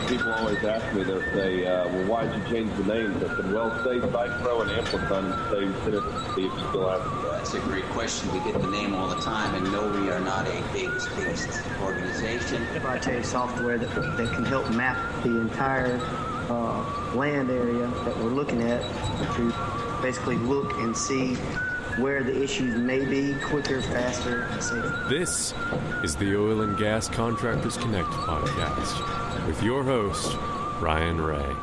people always ask me, they'll say, well, why'd you change the names? I said, well, save Vicro and Amplifon and save Tennessee if you still have it. That's a great question. We get the name all the time, and no, we are not a data-based organization. Proprietary software that can help map the entire land area that we're looking at to basically look and see where the issues may be quicker, faster, and safer. This is the Oil and Gas Contractors Connect podcast with your host, Ryan Ray.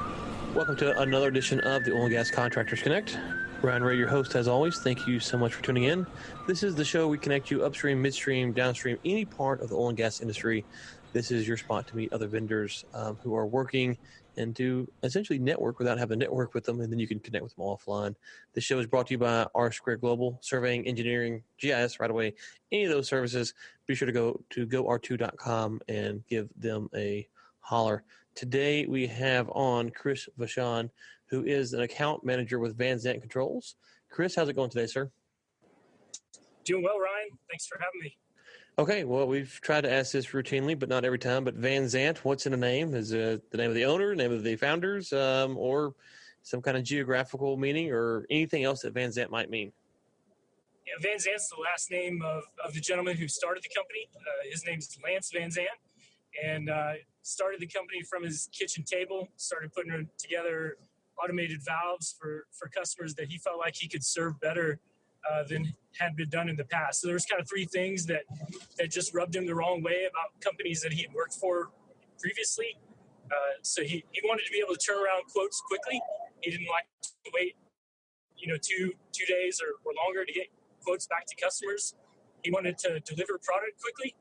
Welcome to another edition of the Oil and Gas Contractors Connect. Ryan Ray, your host as always. Thank you so much for tuning in. This is the show we connect you upstream, midstream, downstream, any part of the oil and gas industry. This is your spot to meet other vendors who are working and to essentially network without having to network with them, and then you can connect with them offline. This show is brought to you by R2 Global, surveying, engineering, GIS, right away, any of those services. Be sure to go to GoR2.com and give them a holler. Today we have on Chris Vachon, who is an account manager with van-zandt Controls. Chris, how's it going today, sir? Doing well, Ryan. Thanks for having me. Okay, well, we've tried to ask this routinely, but not every time. But van-zandt, what's in the name? Is it the name of the owner, name of the founders, or some kind of geographical meaning, or anything else that van-zandt might mean? Yeah, van-zandt's the last name of the gentleman who started the company. His name's Lance van-zandt, and started the company from his kitchen table, started putting together automated valves for customers that he felt like he could serve better than had been done in the past. So there was kind of three things that just rubbed him the wrong way about companies that he had worked for previously. So he wanted to be able to turn around quotes quickly. He didn't like to wait, two days or longer to get quotes back to customers. He wanted to deliver product quickly.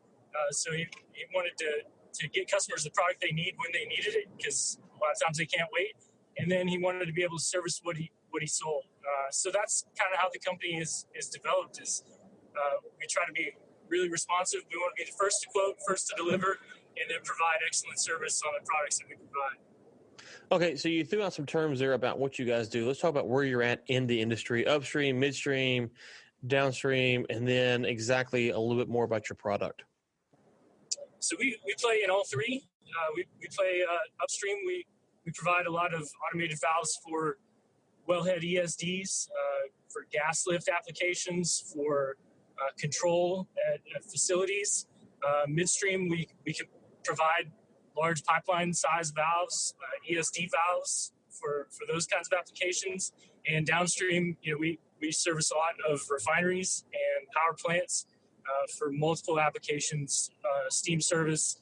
So he wanted to get customers the product they need when they needed it, because a lot of times they can't wait. And then he wanted to be able to service what he sold. So that's kind of how the company is developed. We try to be really responsive. We want to be the first to quote, first to deliver, and then provide excellent service on the products that we provide. Okay, so you threw out some terms there about what you guys do. Let's talk about where you're at in the industry: upstream, midstream, downstream, and then exactly a little bit more about your product. So we play in all three. We play upstream. We provide a lot of automated valves for wellhead ESDs, for gas lift applications, for control at facilities. Midstream, we can provide large pipeline-sized valves, ESD valves for those kinds of applications. And downstream, we service a lot of refineries and power plants for multiple applications, steam service,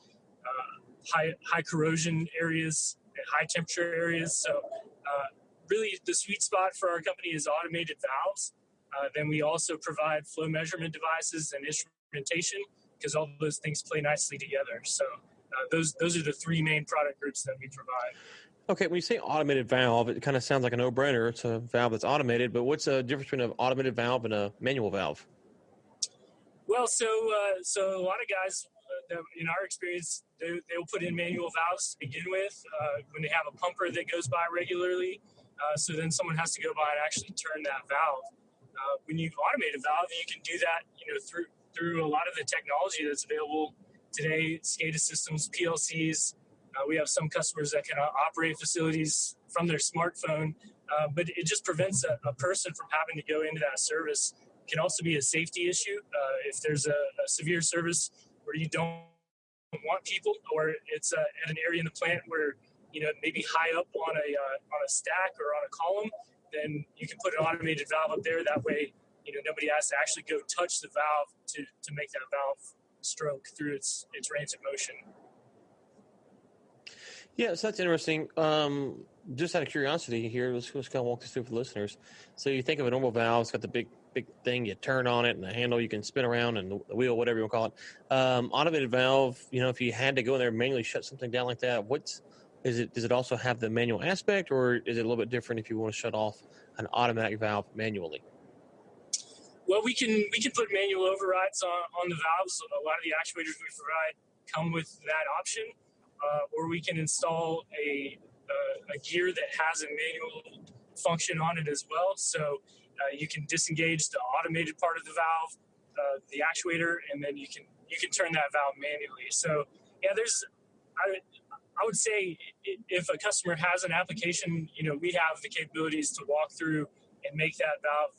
high corrosion areas, high temperature areas. So really the sweet spot for our company is automated valves. Then we also provide flow measurement devices and instrumentation, because all those things play nicely together. So those are the three main product groups that we provide. Okay, when you say automated valve, it kind of sounds like a no-brainer. It's a valve that's automated, but what's the difference between an automated valve and a manual valve? Well, so a lot of guys, in our experience, they'll put in manual valves to begin with when they have a pumper that goes by regularly. So then someone has to go by and actually turn that valve. When you automate a valve, you can do that, through a lot of the technology that's available today: SCADA systems, PLCs. We have some customers that can operate facilities from their smartphone, but it just prevents a person from having to go into that service. It can also be a safety issue if there's a severe service where you don't want people, or it's at an area in the plant where maybe high up on a stack or on a column. Then you can put an automated valve up there. That way, nobody has to actually go touch the valve to make that valve stroke through its range of motion. Yeah, so that's interesting. Just out of curiosity here, let's kind of walk this through for the listeners. So you think of a normal valve, it's got the big thing, you turn on it, and the handle you can spin around, and the wheel, whatever you want to call it. Automated valve, if you had to go in there and manually shut something down like that, does it also have the manual aspect, or is it a little bit different if you want to shut off an automatic valve manually? Well, we can put manual overrides on the valves. A lot of the actuators we provide come with that option, or we can install a gear that has a manual function on it as well. So you can disengage the automated part of the valve, the actuator, and then you can turn that valve manually. So yeah, I would say if a customer has an application, we have the capabilities to walk through and make that valve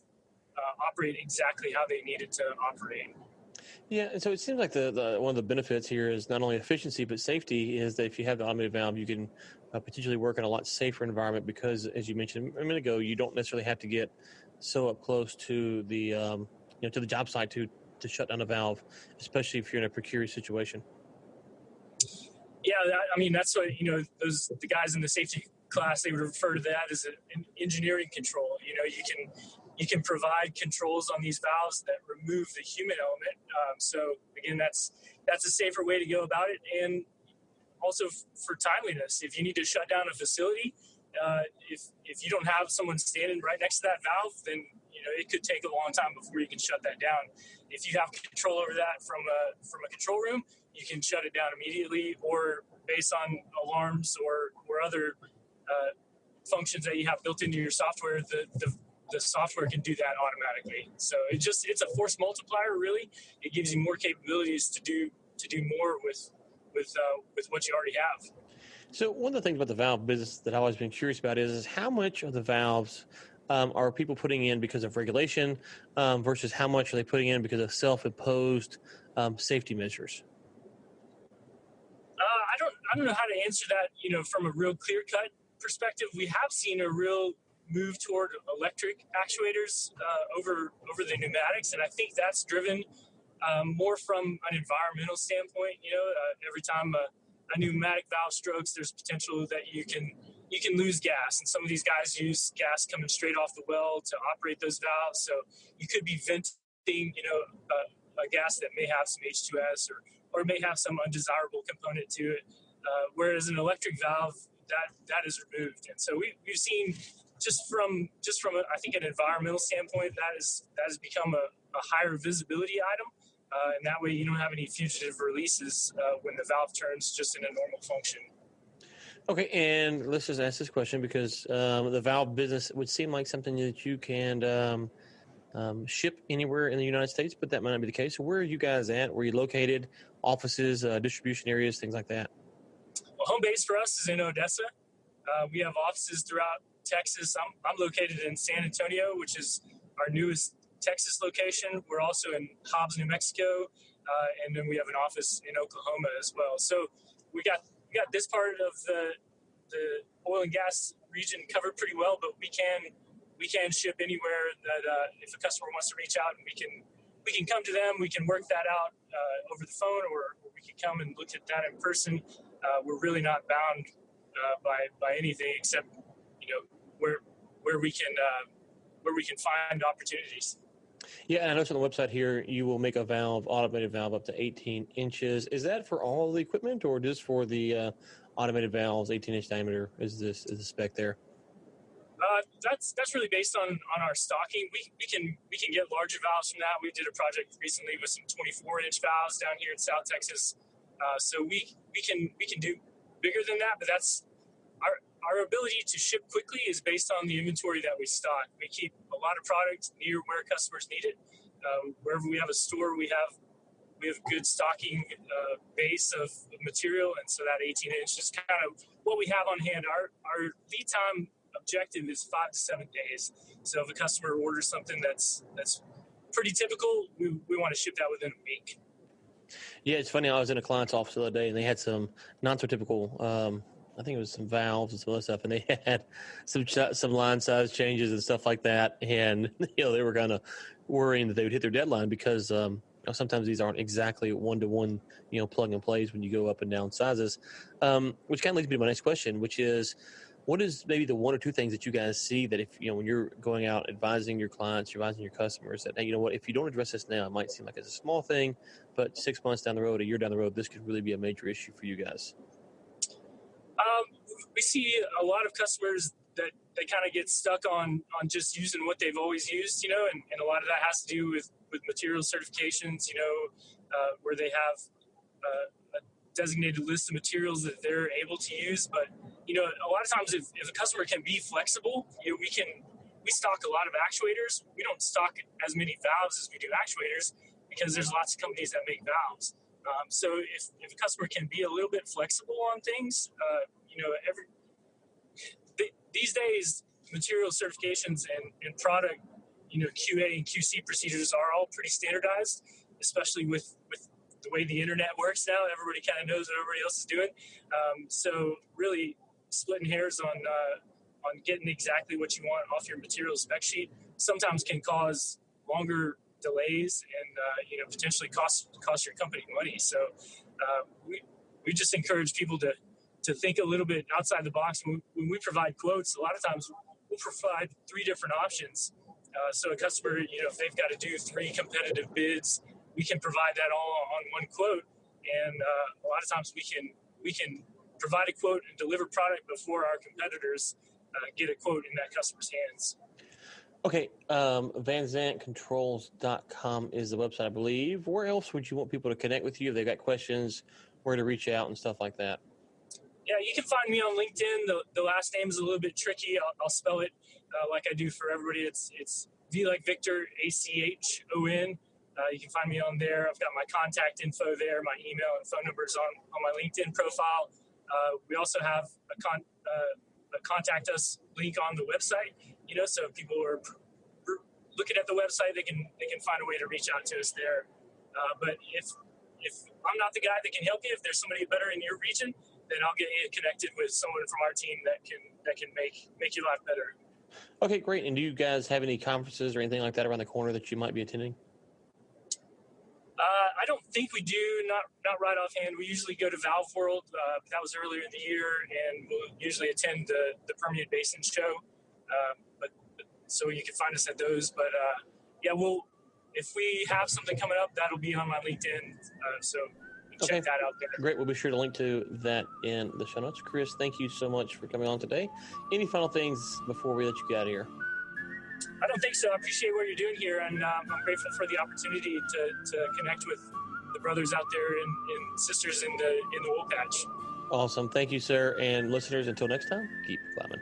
operate exactly how they need it to operate. Yeah, and so it seems like the one of the benefits here is not only efficiency but safety. Is that if you have the automated valve, you can potentially work in a lot safer environment because, as you mentioned a minute ago, you don't necessarily have to get so up close to the to the job site to shut down a valve, especially if you're in a precarious situation. Yeah, that's what the guys in the safety class, they would refer to that as an engineering control. You can provide controls on these valves that remove the human element. So again, that's a safer way to go about it, and also for timeliness. If you need to shut down a facility, if you don't have someone standing right next to that valve, then it could take a long time before you can shut that down. If you have control over that from a control room, you can shut it down immediately, or based on alarms or other functions that you have built into your software, the software can do that automatically. So it's a force multiplier, really. It gives you more capabilities to do more with what you already have. So one of the things about the valve business that I've always been curious about is how much of the valves are people putting in because of regulation versus how much are they putting in because of self-imposed safety measures? I don't know how to answer that, from a real clear-cut perspective. We have seen a real move toward electric actuators over the pneumatics, and I think that's driven more from an environmental standpoint. Every time a pneumatic valve strokes, there's potential that you can lose gas, and some of these guys use gas coming straight off the well to operate those valves. So you could be venting, a gas that may have some H2S or may have some undesirable component to it. Whereas an electric valve, that is removed, and so we've seen just from I think an environmental standpoint, that has become a higher visibility item. And that way you don't have any fugitive releases when the valve turns just in a normal function. Okay, and let's just ask this question because the valve business would seem like something that you can ship anywhere in the United States, but that might not be the case. So where are you guys at? Where are you located? Offices, distribution areas, things like that? Well, home base for us is in Odessa. We have offices throughout Texas. I'm located in San Antonio, which is our newest Texas location. We're also in Hobbs, New Mexico, and then we have an office in Oklahoma as well. So we got this part of the oil and gas region covered pretty well, but we can ship anywhere that if a customer wants to reach out, and we can come to them. We can work that out over the phone, or we can come and look at that in person. We're really not bound by anything except where we can find opportunities. Yeah, and I noticed on the website here you will make a valve, automated valve up to 18 inches. Is that for all the equipment, or just for the automated valves, 18-inch diameter? Is the spec there? That's really based on our stocking. We can get larger valves from that. We did a project recently with some 24-inch valves down here in South Texas. So we can do bigger than that, but that's our ability to ship quickly is based on the inventory that we stock. We keep a lot of product near where customers need it. Wherever we have a store, we have good stocking base of material, and so that 18-inch is kind of what we have on hand. Our lead time objective is 5 to 7 days. So if a customer orders something that's pretty typical, we want to ship that within a week. Yeah, it's funny. I was in a client's office the other day, and they had some not so typical. I think it was some valves and some other stuff, and they had some line size changes and stuff like that. And they were kind of worrying that they would hit their deadline because sometimes these aren't exactly one-to-one, plug and plays when you go up and down sizes. Which kind of leads me to my next question, which is, what is maybe the one or two things that you guys see that if when you're going out advising your clients, advising your customers, that, hey, if you don't address this now, it might seem like it's a small thing, but 6 months down the road, a year down the road, this could really be a major issue for you guys? We see a lot of customers that they kind of get stuck on just using what they've always used, and a lot of that has to do with material certifications, where they have a designated list of materials that they're able to use. But, a lot of times if a customer can be flexible, we stock a lot of actuators. We don't stock as many valves as we do actuators because there's lots of companies that make valves. So if a customer can be a little bit flexible on things, these days, material certifications and product, QA and QC procedures are all pretty standardized, especially with the way the internet works now. Everybody kind of knows what everybody else is doing. So really splitting hairs on getting exactly what you want off your material spec sheet sometimes can cause longer delays and potentially cost your company money. So we just encourage people to think a little bit outside the box. When we provide quotes, a lot of times we'll provide 3 different options. So a customer, if they've got to do 3 competitive bids, we can provide that all on one quote. And a lot of times we can provide a quote and deliver product before our competitors get a quote in that customer's hands. Okay, van-zandtcontrols.com is the website, I believe. Where else would you want people to connect with you if they've got questions, where to reach out and stuff like that? Yeah, you can find me on LinkedIn. The last name is a little bit tricky. I'll spell it like I do for everybody. It's V like Victor, ACHON. You can find me on there. I've got my contact info there, my email and phone numbers on my LinkedIn profile. We also have a contact us link on the website. So if people are looking at the website, they can find a way to reach out to us there. But if I'm not the guy that can help you, if there's somebody better in your region, then I'll get you connected with someone from our team that can make your life better. Okay, great. And do you guys have any conferences or anything like that around the corner that you might be attending? I don't think we do. Not right offhand. We usually go to Valve World. That was earlier in the year, and we'll usually attend the Permian Basin show. But so you can find us at those. But if we have something coming up, that'll be on my LinkedIn. So check that out there. Great. We'll be sure to link to that in the show notes. Chris, thank you so much for coming on today. Any final things before we let you get out of here? I don't think so. I appreciate what you're doing here, and I'm grateful for the opportunity to connect with the brothers out there and sisters in the oil patch. Awesome. Thank you, sir. And listeners, until next time, keep climbing.